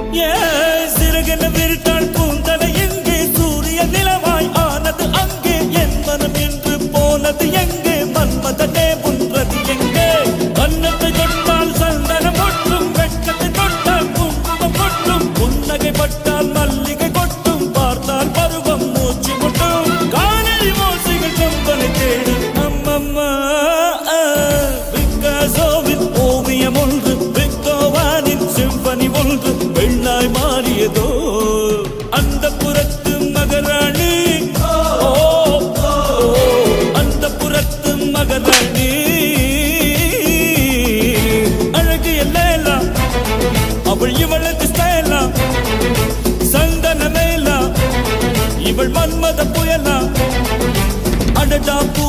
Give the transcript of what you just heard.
சிறகென விரித்தாள் பூந்தலை எங்கே சூரிய நிலவாய் ஆனது அங்கே என் மனம் என்று போனது எங்கே மன்மதனே உன்றது எங்கே கன்னத்தை தொட்டால் சந்தனம் ஒட்டும் வெட்கத்தை தொட்டால் குங்குமம் கொட்டும் புன்னகை பட்டால் மல்லிகை கொட்டும் பார்த்தால் பருவம் மூச்சு கொட்டும் காணறி மோசைகள் கொம்பனை தேடும் அம்மம்மா பிக்காசோவின் ஓவியம் ஒன்று விக்டோவானின் சிம்பனி ஒன்று பெண்ணாய் மாறியதோ அந்த புறத்து மகராணி அந்த புறத்து மகராணி அழகிய லேலா அவள் இவளுக்கு ஸ்டைலா சந்தன மேலா இவள் மன்மத புயலா அடடா பூ